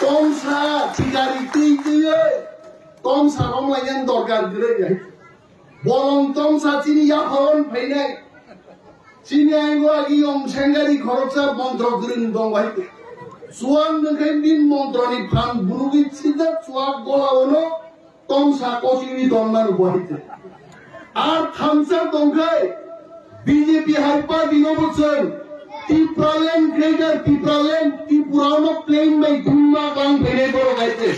Tomsa tigari tiye Tomsa romlayan dorgar gere bolong Tomsa chini ya phone phainai chini aigo agi om sengari khoroksa mantro green dong bhai Swkang ngai din mantro ni phan burugi chida Swkang gola ono Tomsa kochini donmar bohite ar thamsa dongkai BJP hyper dinobochon Tipra land greater Tipra land Tipurano plain by Thwinai gang phainai boro gaite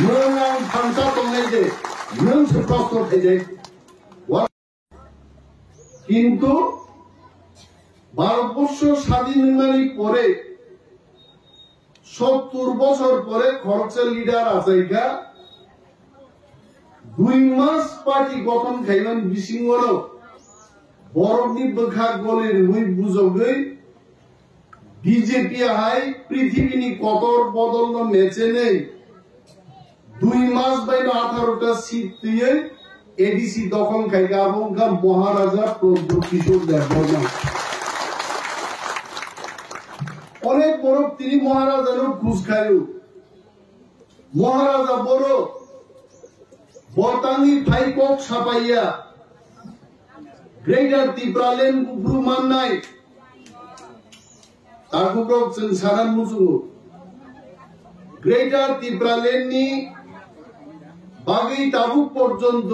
nang thamsa dongai de nang se prosto thai কিন্তু ভারতবর্ষ স্বাধীনের পরে 70 বছর পরে খরচের leader আছে এটা 2 মাস party গঠন খাইলেন বিসিংহর বরফনি বখা গলের হুই বুঝগৈ বিজেপি হাই পৃথিবীনি কতর বদল মেচে নেই 2 মাস বাইন 18টা সিট দিয়ে এডিসি দখল খাইগা এবং মহারাজা প্রদ্যোৎ কিশোর দেববর্মা অনেক বড় তিনি মহারাজারও ঘুষ খাইও মহারাজা বড় বতাঙ্গি ফাইকক সাপাইয়া গ্রেটার ত্রিপুরা লেন গুরু মান্নাই তারপর সারান মুসু গ্রেটার ত্রিপুরা লেন নি বাগেই তাবুক পর্যন্ত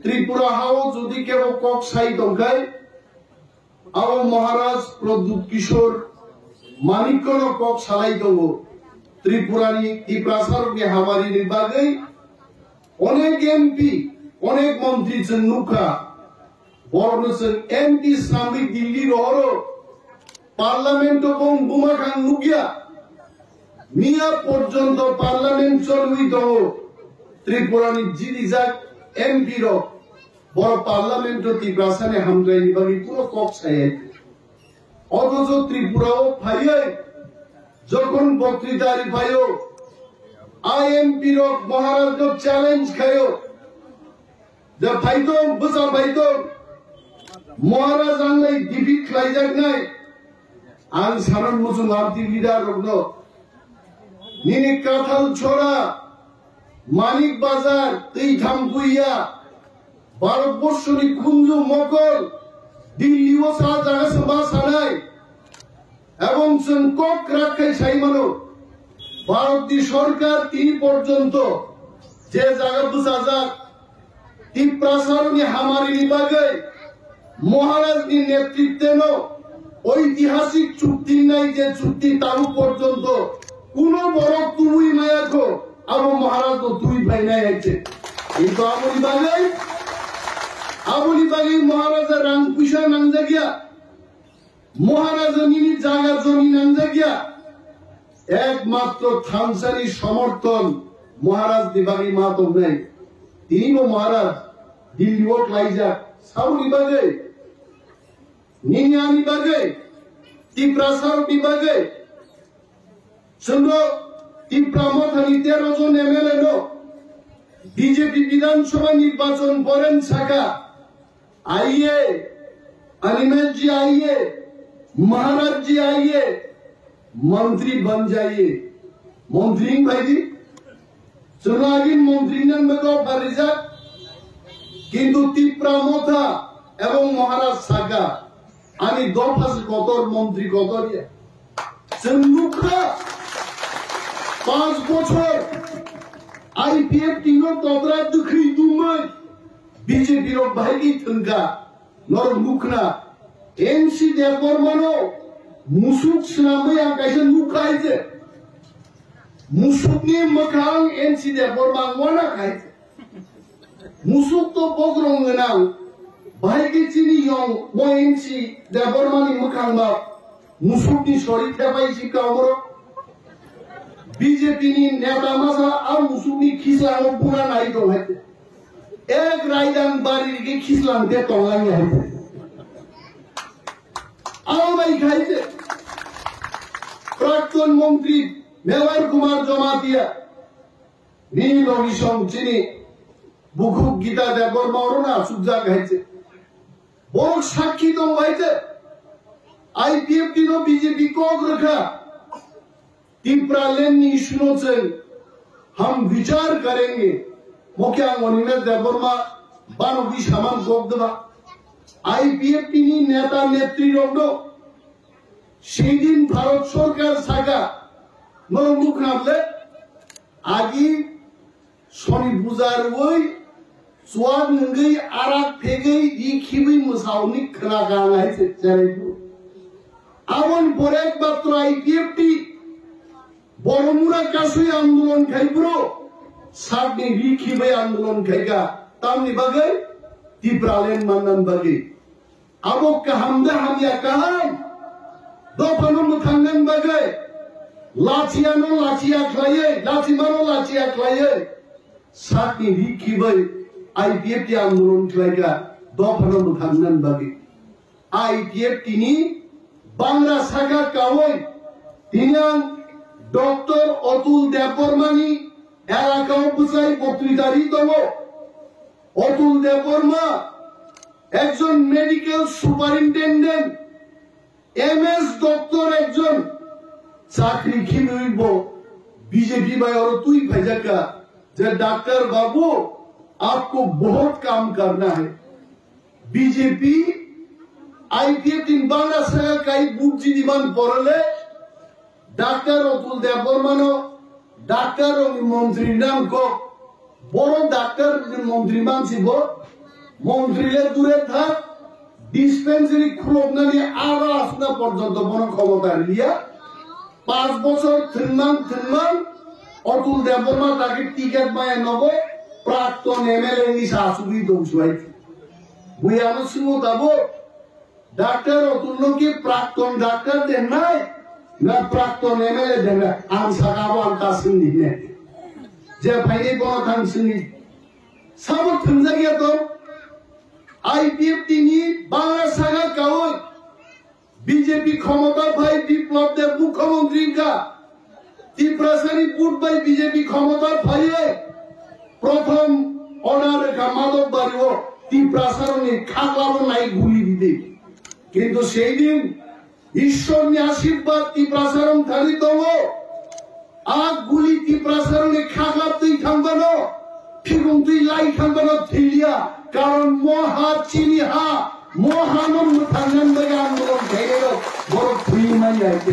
ত্রিপুরা হাও যদি কেউ কক সাই দংখায় আও মহারাজ প্রদ্যোৎ কিশোর মানিকন কক সালাই দব ত্রিপুরানি ত্রিপ্রাসারকে হামারিনি বাগেই অনেক এমপি অনেক মন্ত্রী ছেন নুখা বড় ছেন এমপি ইসলামিক দিল্লি রহর পার্লামেন্ট এবং বুমাখান নুকিয়া মিয়া পর্যন্ত পার্লামেন্ট চলুই দব ত্রিপুরানি জিরিজাক এমপি র বড় পার্লামেন্ট ত্রিপ্রাসানে হামগাইনি বাগি পুরো কক সাই অথচ ত্রিপুরাও ফাইয়ে যখন বক্তৃতারি ফাইও আইএমপি র মহারাজ চ্যালেঞ্জ খাইও যে ফাইতো বুঝা ফাইতো মহারাজ আংলাই ডিফিট খাইজাক নাই আং সারান মুসুম আর্থিক লিডার রগ্ন নিনি কাঁঠাল ছড়া মানিক বাজার তেই থামকুইয়া ভারতবর্ষনি কুঞ্জু মকল দিল্লি ও সা জায়গা সভা সানাই এবং কক রাখাই সাইমানো ভারতী সরকার তিনি পর্যন্ত যে জায়গা বুঝা যাক ত্রিপ্রাসারনি হামারি নিবাগে মহারাজনি নেতৃত্বে ঐতিহাসিক চুক্তি নাই যে চুক্তি তারু পর্যন্ত কোন বড় তুই মায়াখো আর মহারাজ তো তুই ভাই নাই আছে কিন্তু আবুলি বাগে মহারাজা রাং পুষা নাংজা গিয়া মহারাজা নিনি জায়গা জমি নাংজা গিয়া একমাত্র থামসানি সমর্থন মহারাজ দিবাগি মা তো নাই তিনি মহারাজ দিল্লি ওট লাইজা সাউলি বাগে নিনিয়ানি বাগে ত্রিপ্রাসার বিভাগে শুনো ত্রিপুরা মথানি 13 জন এমএলএ নো বিজেপি বিধানসভা নির্বাচন করেন সাখা आइए अनिमेश जी आइए महाराज जी आइए मंत्री बन जाइए मंत्री भाई जी चुनावी मंत्री किंतु ত্রিপুরা মথা এবং মহারাজ সাখা আমি দফাস কতর মন্ত্রী কতরিয়া চন্নুখা 5 বছর আইপিএফ টিনো তদরা দুখি দুমই বিজেপি র ভাইগি থনকা নর মুখনা এনসি দেববর্মনো মুসুক স্নামে আকাশে মুখাইছে মুসুকনি মখাং এনসি দেববর্মা ওনা খাইছে মুসুক তো বগরং নাও ভাইগি চিনি ইয়ং ও এনসি দেববর্মানি মখাং বা মুসুকনি সরি থেপাইছি কামর বিজেপি নি নেতা মাসা আর মুসুকনি খিসা পুরা নাই তো হইতে एक रायदान बारी के खिसलान दे तोंगाई है आओ भाई खाइते प्राक्तन मंत्री मेवार कुमार जमातिया नील विषम चिनी बुखुक गीता देवबर्मा ना सुजा खाइते बोल साक्षी तो भाईते आईपीएफ नो बीजेपी को रखा तिप्रा लेन इशू से हम विचार करेंगे मोक्यांग वनिमेश देवबर्मा बानुबी सामान गोगदबा आईपीएफटी नी नेता नेत्री रोगदो सेदिन भारत सरकार साखा मुख नामले आगी सनी बुजार वई स्वाद नंगई आराक फेगई इखिबी मुसावनी खना गांगाय से चलेबो आवन बोरेक बात्र आईपीएफटी बरमुरा कासुई आंदोलन खाइब्रो सागनि रिखिबे आंदोलन खाइगा तामनि बागै तिप्रालेन मानन बागै आबो काहामदे हामिया काहाम दफानो मुथांगन बागै लाचियानो लाचिया ख्लायै लाचिमानो लाचिया ख्लायै सागनि रिखिबे आईपीएफटी आंदोलन ख्लायगा दफानो मुथांगन बागै आईपीएफटी नि बांग्ला सागा कावै तिनां डॉक्टर अतुल देवबर्मानी एलाकाओ बुझाई बक्तृतारि दङ अतुल देवबर्मा एकजन मेडिकल सुपारिनटेंडेंट एमएस डॉक्टर एकजन चाकरी खिलुइबो बीजेपी बाय और तुई भैजका जे डॉक्टर बाबू आपको बहुत काम करना है बीजेपी आईपीएफ इन बांग्ला सगा काई बुकजी दिमान परले डॉक्टर अतुल देवबर्मानो डॉक्टर और मंत्री नाम को बड़ो डॉक्टर मंत्री मानसिबो मंत्री ले दूरे था डिस्पेंसरी खुलबनानि आरो आसना पर्यंत बन क्षमता लिया 5 বছর थिनमान अतुल देवबर्मा ताके टिकेट माय नगो प्राक्तन एमएलए नि सासुबी दंसुवाय बुयानो सिमो दाबो डॉक्टर अतुल नो के प्राक्तन डॉक्टर देनाय ना प्राक्तन एमएलए देना आं साखाबो आं तासिनि ने जे फाइने बन थांसिनि साबो थंजागिया तो आईपीएफटी नि बांग्ला सागा कावै बीजेपी क्षमता भाई विप्लव देव मुख्यमंत्री का तिप्रासानी पुट भाई बीजेपी क्षमता भाई प्रथम अनार का माधव बारिओ तिप्रासारनि खागलाबो नाय गुली दिदे किन्तु सेई दिन ईश्वरनि आशीर्वाद तिप्रासारम थानि दङ आ गुली तिप्रासारनि खागलाबदै थांबानो फिगुंदै लाई थांबानो थैलिया कारण महा चिनिहा महानम मुथांगन बागै आंदोलन खाइरो बर थुइमानि आइते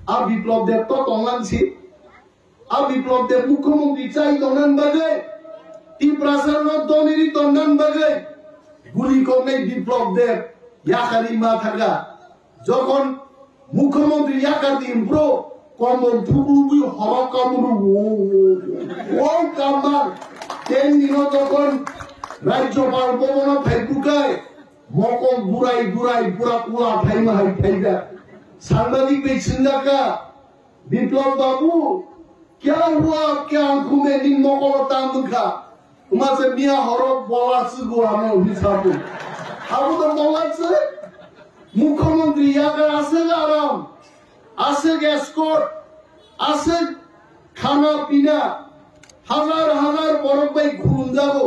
आ विप्लव देव तो तंलानसि आ विप्लव देव मुख्यमंत्री चाइ दंनान बागै तिप्रासारनो दनिरि दंनान बागै गुली करनाय विप्लव देव याकारि मा थागा যখন মুখ্যমন্ত্রী याकारि इमप्रो कमल थुबुबि हवा कामरु ओ कामार तेन दिनो যখন राज्यपाल भवन फेसबुकाय मकल बुराई बुराई पूरा कुला थाइमा हाय थाइगा सांबादिक पे सिंगाका विप्लव बाबू क्या हुआ क्या आंखों में दिन मकल तामुखा तुम्हारे मियां हरब बोलास गुआनो हिसाब अब तो बोलास मुख्यमंत्री याकर आसे आराम आसे एस्कॉर्ट आसे खाना पीना हजार हजार बरफ भाई घूम जाओ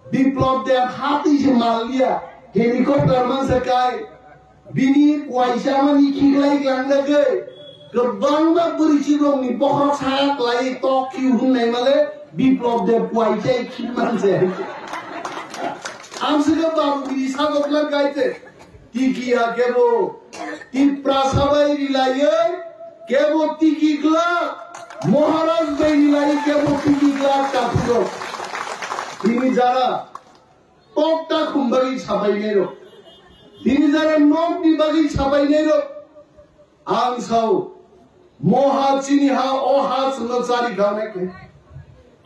विप्लव देव हाथी से मार लिया हेलीकॉप्टर में से काय बिनी वाइसा में निकलाई लंगा के गबांगा बुरीची रोंग नि बहुत सारा लाई तो क्यों नहीं मले विप्लव देव वाइसा खिमान से आमसे के बाबू बिसा गोपलर गायते तिकिया केबो तिप्रासाबाई रिलाये केबो तिकिगला महाराज बाई रिलाये केबो तिकिगला काफुरो তিনি যারা টকটা খুমবাগি ছাপাইনেরো তিনি যারা নক নিবাগি ছাপাইনেরো আংসাও মহা চিনিহা অহা সনসারি গানেকে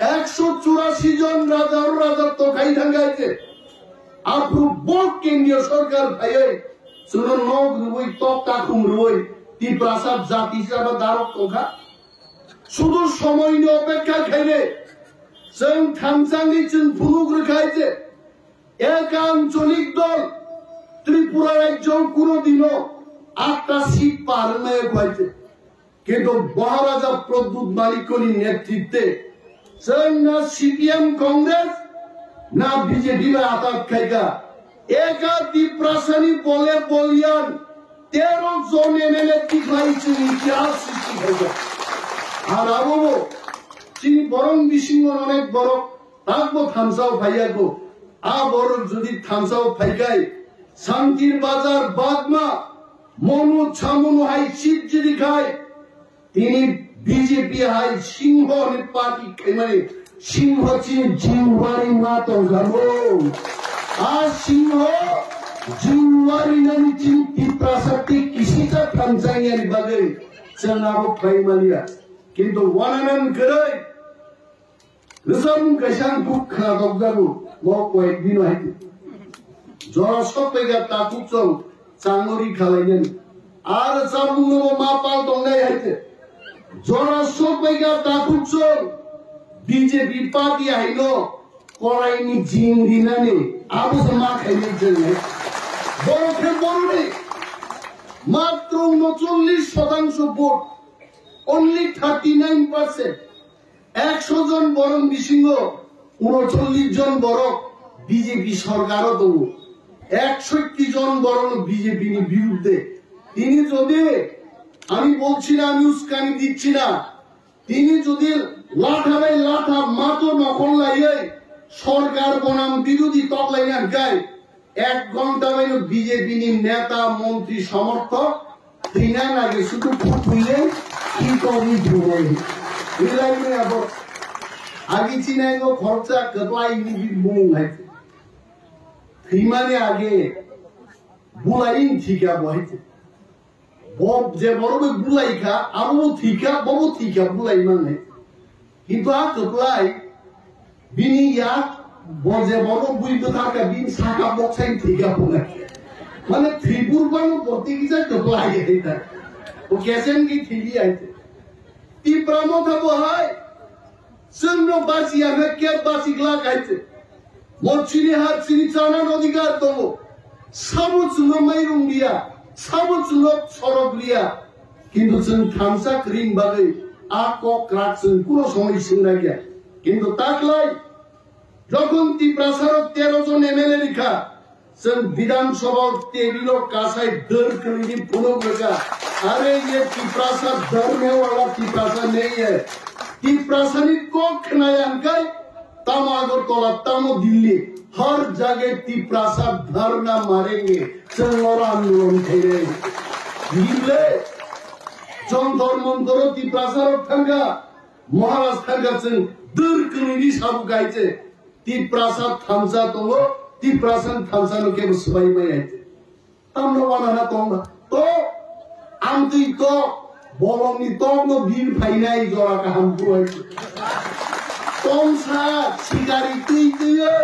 184 জন রাজার রাজত্ব খাই থাঙ্গাইতে আপু বক কেন্দ্রীয় সরকার ভাইয়ে শুনো নক রুই টকটা খুমরুই তিপ্রাসাদ জাতি হিসাবে দারক কোখা শুধু সময় নিয়ে অপেক্ষা খাইলে जों थामसांनि जों भुलुग्रोखायजे एक आंचलिक दल त्रिपुरा राज्यों कोनो दिनो 8टा सीट पारने खायजे किन्तु महाराजा प्रद्युत मालिकनि नेतृत्वे जों ना सीपीएम कांग्रेस ना बीजेपी में आताक खायगा एका तिप्रासानि बोले बोलियान 13 জন MLA টিকাইছে ইতিহাস সৃষ্টি হয়েছে আর আবো চিনি বরং বিশিঙ্গ অনেক বড় থাকবো থামসাও ভাইয়াগো বড় যদি থামসাও ফাইগাই শান্তির বাজার বাগমা মনু ছামুনু হাই চিপ যদি খায় তিনি বিজেপি হাই সিংহ পার্টি মানে সিংহ চিন জিনওয়ারি মাতো গাবো আর সিংহ জিনওয়ারি নানি চিন টিপ্রা শক্তি কিসিটা থামসাইয়ারি বাগে চেনাবো ফাইমালিয়া কিন্তু ওয়ানানান করে রিসাম কাশান বুকখা দগদাবু মকয় দিন হইতে জরা সপেগা তাকুচং চাঙ্গরি খালাইনেন আর চামুনো মা পাল দংনাই হইতে জরা সপেগা তাকুচং বিজেপি পার্টি আইনো করাইনি জিন দিনানে আবু মা খাইনে জন্য বড়কে বড়নে মাত্র 39% ভোট only 39%. 100 জন বরং বিশিঙ্গ 39 জন বড় বিজেপি সরকারও দেবো 61 জন বরং বিজেপি বিরুদ্ধে তিনি যদি আমি বলছি না আমি উস্কানি দিচ্ছি না তিনি যদি লাঠাবে লাঠা মাতো নকল লাইয়ে সরকার বনাম বিরোধী তকলাইনার গায় 1 ঘন্টা বাইন বিজেপি নেতা মন্ত্রী সমর্থক Thwinai lagi suatu putunya kita ni jual. Bila ini apa? Agi Cina itu khorca ketlai ini bingung aja. Thwinai agi bulain tiga buah itu. Bob je baru bulai ka, abu tiga bulai mana? Itu ketlai bini ya, bob je baru bui tu tak bin Sakha boxing tiga bulai. মানে ত্রিপুর বানু প্রতি কিছু টোকলাই এটা ও কেসেন কি ঠিকই আছে টিপ্রা মথা বহাই সন্ন বাসি আমি কে বাসি গলা গাইছে মচ্ছিনি হাত চিনি চানার অধিকার দেবো সামুচুল মাইরুঙ্গিয়া সামুচুল সরগলিয়া কিন্তু जों থামসা ক্রিম বাগে আক ক্রাক जों কোনো সময় শুনা গিয়া কিন্তু তাকলাই যখন টিপ্রা সারত 13 জন MLA লিখা जों विधानसभा टेबिलो कासाई दर कली पुनो लगा अरे ये टिप्रासा धरने वाला टिप्रासा नहीं है टिप्रासा नि को खनायांकाय तम अगरतला तम दिल्ली हर जगह टिप्रासा धरना मारेंगे चंगोरा आंदोलन करेंगे दिल्ली जंतर मंतर टिप्रासा रखंगा महाराष्ट्र का दर कली साबु गाइचे टिप्रासा थामसा तो Tiprasan thamsano ke sebaik baik. Tamno wana na tonga. To amti to bolong ni tongo bin Thwinai jora ka hampu hai. Tomsa sikari tuiye.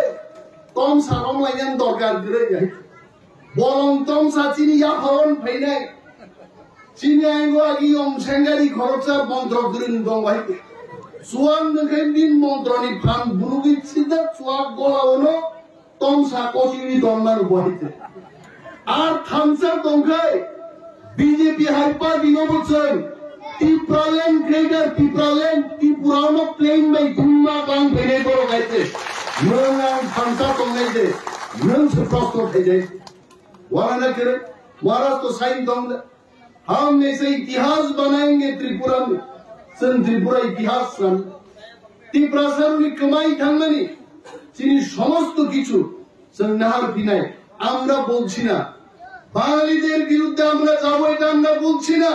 Tomsa rom layan dorkar dire jai. Bolong tomsa chini ya phon Thwinai. Chini aingo agi om sengari khoroksa montro durin dong hai. Swkang ngein din montro ni phan burugit sida swak gola ono. Tomsa kochini domar bohite ar thamsa dongkai BJP hypa dinobuchen Tipralen greater Tipralen Tipurano plain by Thumma kang bene koro gaite nang thamsa dongaite nang se prosto thai wala na kare wala to sain dong हम ऐसे इतिहास बनाएंगे त्रिपुरा में सन त्रिपुरा इतिहास सन Tripura sir उन्हें कमाई थांगनी চিনি সমস্ত কিছু নাহার বিনাই আমরা বলছি না বাঙালিদের বিরুদ্ধে আমরা যাব এটা আমরা বলছি না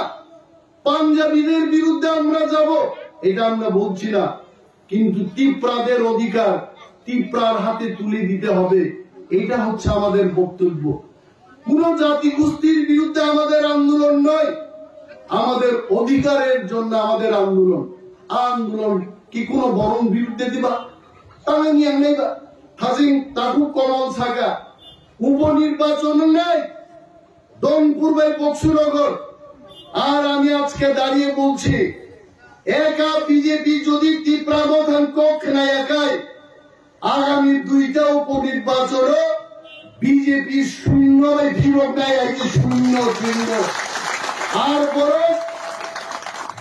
পাঞ্জাবিদের বিরুদ্ধে আমরা যাব এটা আমরা বলছি না কিন্তু টিপ্রাদের অধিকার টিপ্রার হাতে তুলে দিতে হবে এটা হচ্ছে আমাদের বক্তব্য কোন জাতি গোষ্ঠীর বিরুদ্ধে আমাদের আন্দোলন নয় আমাদের অধিকারের জন্য আমাদের আন্দোলন কি কোন বরং বিরুদ্ধে দিবা তাঙ্গি আংনাইবা থাজিং তাকু কমল সাগা উপনির্বাচন নাই দমপুর বাই বক্সুনগর আর আমি আজকে দাঁড়িয়ে বলছি একা বিজেপি যদি টিপ্রা মথান কখ না একাই আগামী 2টা উপনির্বাচন বিজেপি শূন্য ফিরত নাই আইছে শূন্য আর বড়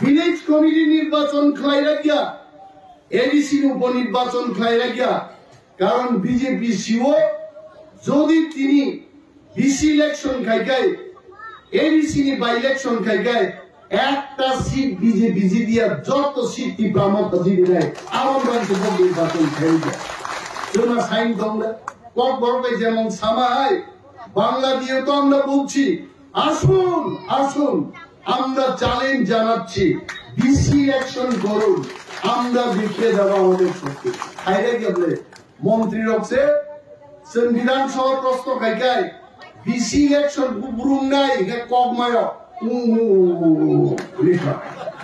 ভিলেজ কমিটি নির্বাচন খাই রাখিয়া এডিসি উপনির্বাচন খাই রাখিয়া কারণ বিজেপি সিও যদি তিনি ডিসি ইলেকশন খাইকাই এডিসিনি বাই ইলেকশন খাইগায় একটা সিট বিজেপি জিতিয়া যত সিট টিপ্রা মধ্যে জিতে দেয় আমার মানুষ নির্বাচন খেয়ে তোমরা সাইন তোমরা ককবরকে যেমন সামায় বাংলা দিয়ে তো আমরা বলছি আসুন আসুন আমরা চ্যালেঞ্জ জানাচ্ছি বিসি ইলেকশন করুন আমরা দেখিয়ে দেবো আমাদের শক্তি খাইলে গেলে মন্ত্রী রক্ষে সংবিধান সহ প্রশ্ন খাইকায় বিসি ইলেকশন বুবরুম নাই ককমায়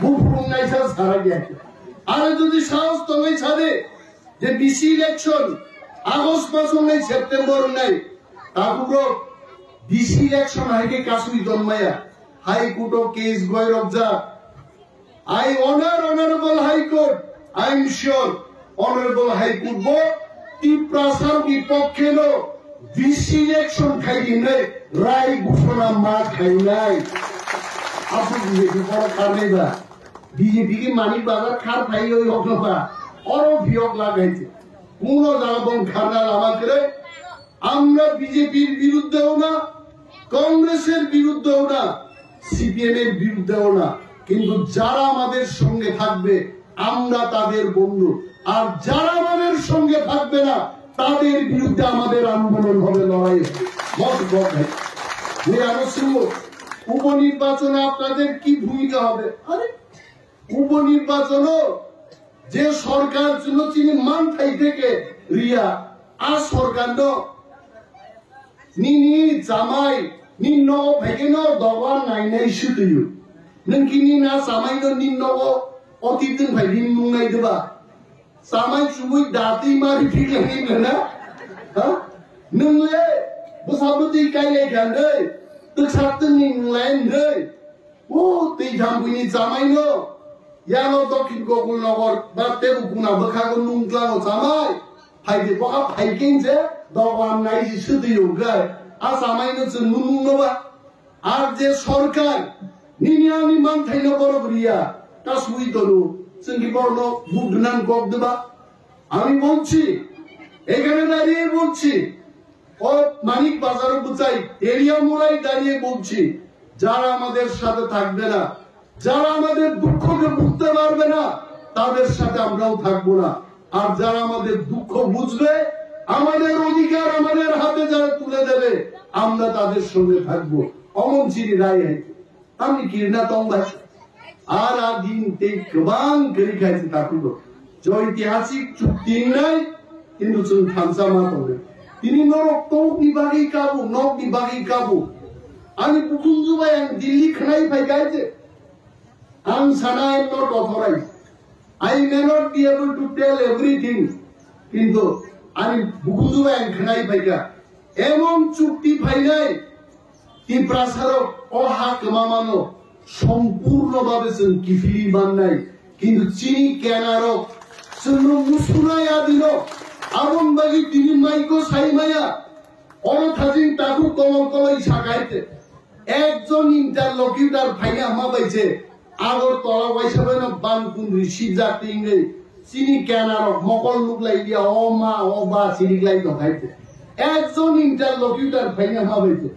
বুবরুম নাই সারা গিয়েছে আর যদি সাহস তুমি ছাড়ে যে বিসি ইলেকশন আগস্ট মাস নাই সেপ্টেম্বর নাই তারপর বিসি ইলেকশন হাইকে কাশুই জন্মায়া হাইকোর্ট কেস গৈরব যা I honor Honorable High Court. I am sure Honorable High Court bo Tipra sar বিপক্ষে লো বিসি ইলেকশন খাইনি নাই রায় ঘোষণা মা খাই নাই আপনি বিজেপি বড় কারণে বা বিজেপি কি মানিক বাজার খার খাই ওই হকবা অর ভিয়ক লাগাইছে কোন জায়গা খানা আমাকে আমরা বিজেপির বিরুদ্ধেও না কংগ্রেসের বিরুদ্ধেও না সিপিএম এর বিরুদ্ধেও না কিন্তু যারা আমাদের সঙ্গে থাকবে আমরা তাদের বন্ধু আর যারা আমাদের সঙ্গে থাকবে না তাদের বিরুদ্ধে আমাদের আন্দোলন হবে লড়াই হবে উপনির্বাচনে আপনাদের কি ভূমিকা হবে আরে উপনির্বাচন যে সরকার জন্য তিনি মানথাই থেকে রিয়া আর সরকার নিনি জামাই নিন্ন ভেগেন দবার নাই নাই সুতু नोंखिनि ना सामायनो निन्नगो अतिदों फायदि मुंनाय दोबा सामाय सुबुय दाति मारि फिगलांनि ना हा नोंले बसाबुति कायले गांदै तोसातनि नुलायन दै ओ दै थामबुनि सामायनो यानो दक्षिण गगुल नगर बा तेरुकुना बखागो नुंग्लानो सामाय फायदि बखा फायकिंजे दवान नायसि सुदियो गाय आ सामायनो जों नुनुनोबा आर जे सरकार নিনিয়ানি মান থাইনো বড় করিয়া কাশুই তরু সঙ্গী বর্ণ বুধনান গপ দেবা আমি বলছি এখানে দাঁড়িয়ে বলছি ও মানিক বাজারে বুঝাই এরিয়া মোড়াই দাঁড়িয়ে বলছি যারা আমাদের সাথে থাকবে না যারা আমাদের দুঃখকে বুঝতে পারবে না তাদের সাথে আমরাও থাকবো না আর যারা আমাদের দুঃখ বুঝবে আমাদের অধিকার আমাদের হাতে যারা তুলে দেবে আমরা তাদের সঙ্গে থাকবো অমন চিনি রায় আমি কিরনা তংবাস আর দিন তে গোবাং করি খাইছে তাকুলো যে ঐতিহাসিক চুক্তি নাই কিন্তু जों থামসামা করে তিনি নরক তো বিভাগী কাবু আমি পুকুঞ্জুবাই আং দিল্লি খানাই পাই গাইছে আং সানা am not authorized I may not be able to tell everything কিন্তু আমি পুকুঞ্জুবাই আং খানাই পাইগা এমন চুক্তি পাই নাই টিপ্রাসারও অহাক মামানো সম্পূর্ণভাবে जों কিফিলি বান্নাই কিন্তু চিনি কেনারও जों মুসুনায়া দিল আমন বাগি তিনি মাইকো সাইমায়া অনথাজিন তাকু কমল কলাই সাকাইতে একজন ইন্টারলকিউটার ফাইনা মাবাইছে আগর তলা বাইসাবে না বানকুন্দ্রি সিজাতে ইংরে চিনি কেনারও মকল লুকলাই দিয়া ও মা ও বা চিনিকলাই দখাইতে একজন ইন্টারলকিউটার ফাইনা মাবাইছে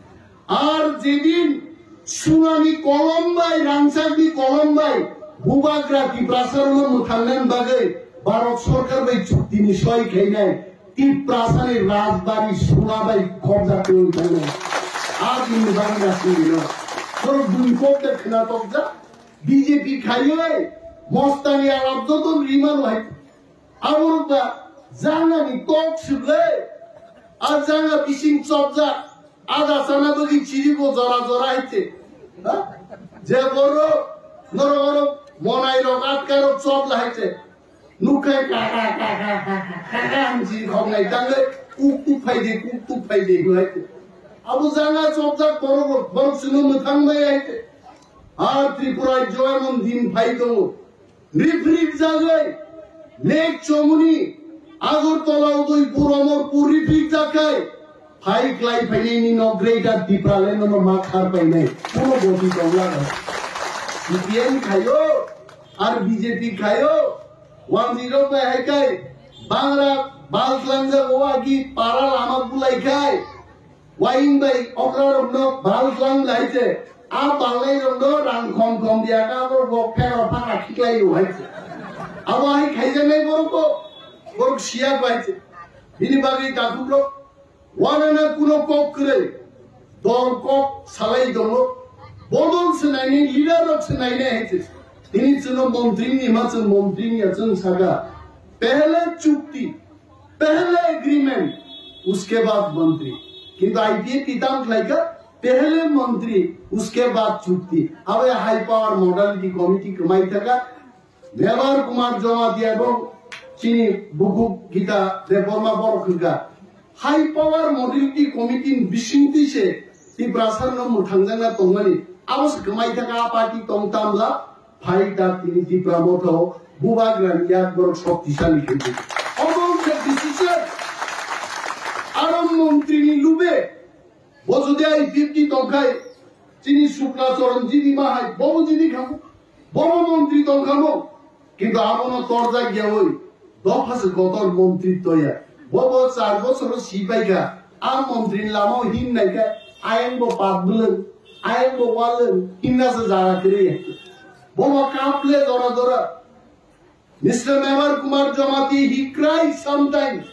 আর যেদিন সুনামি কলম্বাই রাংসাগি কলম্বাই ভূবাগ্রা টিপ্রাসারনো মুথান্নেন বাগে ভারত সরকার বাই চুক্তি নিশ্চয় খাই নাই টিপ্রাসারের রাজবাড়ি সোনাবাই কবজা করে উঠাইল আর কিন্তু বাংলা শুনিল তোর দুই কোপে খেলা তবজা বিজেপি খাইয়ে মস্তানি আর আব্দতন রিমান হয় আমরটা জানানি কক শুলে আর জানা বিশিং চবজা আদা সানা বগি চিরিবো জরা জরা হইতে যে বড় নরগর মনাই রকাতকারো চব লাইতে নুকাই কাকা কাকা কাকা আমজি খংনাই দাঙ্গে কুক ফাইদে হইতে আবু জানা চবজা বড় বড় সুনো মথাংবাই হইতে আর ত্রিপুরায় জয়মন দিন ফাইদো রিফ্রিক জাগাই লেক চমুনি আগরতলা উদয়পুর অমরপুর রিফ্রিক জাগাই हाई क्लाई फाइनी नो ग्रेटर दीप्राले नो माखार पाइने कोनो गोटी तौला सीपीएम खायो और बीजेपी खायो 10 पे है काय बांग्ला बालसलांजा ओवागी पारा लामा बुलाई खाय वाइन बाई ओकरा no बालसलांग लाइते balai rondo rang kom dia ka bo phero phaka khiklai yo haite abo ai khaijanai borok sia baite bini bagi takublo wanana kuno kok kre dol kok salai dongo bodol senaini leader rok senaini haite ini chuno montri ni himachal montri ni achung Sakha पहले चुक्ति पहले agreement उसके बाद मंत्री किंतु IPA पिताम लाइका पहले मंत्री उसके बाद चुक्ति अब हाई पावर मॉडलिटी कमिटी कमाई थका नेवार कुमार जमा दिया बो चीनी बुकु गीता रेफॉर्मा बरखगा हाई पावर मॉडलिटी कमिटी बिसिंति से तिप्रा सरनो मुथांजना तंगनि आवस कमाई थका पार्टी तंगतामला फाइटा तिनि तिप्रा मोथो बुबाग्रान याद बरक शक्तिशाली खेलते अमौंट डिसीजन आराम मंत्री नि लुबे बजोदियाई 50 टंकाय चिनी शुक्ला चरण जिनि माहाय बबो जिनि खामो बबो मंत्री टंकामो किंतु आबनो तर्जा गया होय दफास गतर मंत्री तया बबो 4 बछर सिपाइका आ मंत्री लामो हिन नायका आयन बो पाबुलन आयन बो वालन हिन्नास जागा करे बबो कापले दरा दरा Mr. Member Kumar Jamati, he cries sometimes.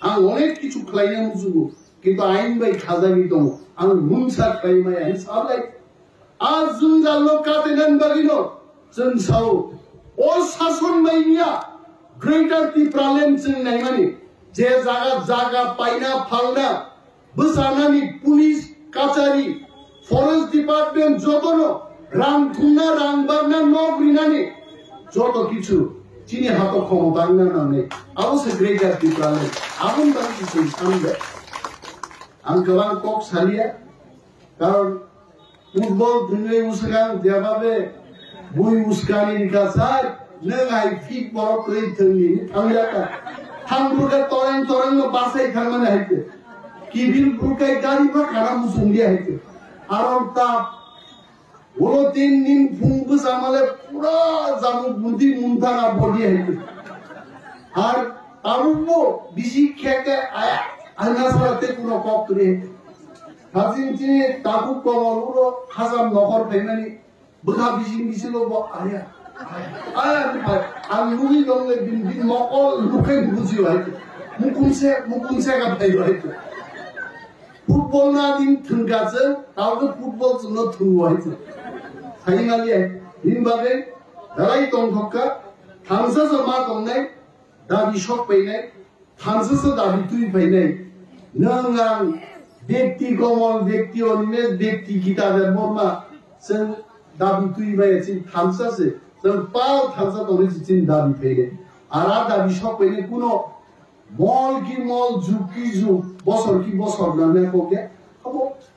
Ang onek kichu khlaina mujugo, kintu ain bai khazani tomo. Ang munsa khaima ya sablai. Az zunjallo katenan bagino. Chen sao. O sason mainia. Greater Tipralem chen naimani. Je jaga paina phalna. Busanani police kachari. Forest department jotono. Rang kunna rang barna no grinani. Joto kichu. चीनी हाथों को मुताबिक ना नहीं अब उसे grade या तीसरा ले अब उन बात की संस्थान में अंकवान कोक सालिया कारण फुटबॉल दुनिया उसकां जवाबे बुई उसकानी निकासार नगाई फीट बॉल प्ले थंगी थंगिया का हम बुर्गा तोरंग में बासे थंगन है के किबिल बुर्गा गाड़ी पर खाना मुसुंगिया है के आरोंता वो 3 दिन फुंग सामले पूरा जामु बुद्धि मुंथाना बॉडी है और तारुबो बिसी खेके आया अन्नासराते पूरा कॉक करे हाजिन चिने ताबु कोमरो हाजाम नखर फैनानि बखा बिसी लो आया आं लुगि दंले बिन मकल लुके बुझियो है मुकुंसे का फैयो है फुटबॉल ना दिन थंगासे तावो फुटबॉल जनो थुवा है फाइनली इन बागे दाई तंगखका थांसा समा तंगनाय दाबि शक पैनाय थांसा स दाबि तुइ पैनाय नंगां व्यक्ति कमल व्यक्ति अनिने व्यक्ति गीता बर्मा जों दाबि तुइ बाय चिन थांसा से जों पाव थांसा तंगनि चिन दाबि पैनाय आरा दाबि शक पैनाय कुनो मॉल की मॉल जुकी जु बसर की बसर नाने कोके अब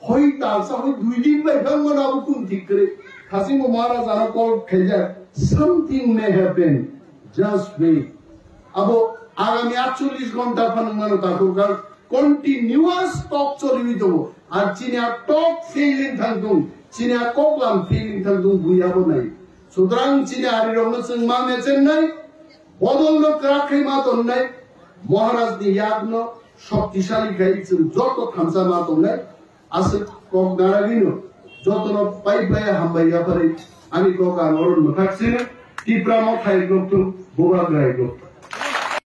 होई तासा होई 2 दिन बाय गंगना बुकुन ठीक करे Hasimu Maharaja called Kiriya. Something may happen. Just wait. Abo agami 48 घंटा फनमनो ताकुर continuous talk चोरी तो आचिनिया talk feeling थंगुं चिनिया कोकलाम feeling थंगुं बुयाबो नहीं सुद्रांग चिनिया आरिरोंनो जों मा मेचेन नहीं बदलनो क्राखै मा तो नहीं महाराज नि यादनो शक्तिशाली गाई जों जतो थामसा मा तो नहीं आसे कोक गारागिनो जोतनो पाइपलाइन हम भैया पर आनी को का और मुखाक्षी टिप्रा मो खाई ग्रुप तो बोगा ग्राई ग्रुप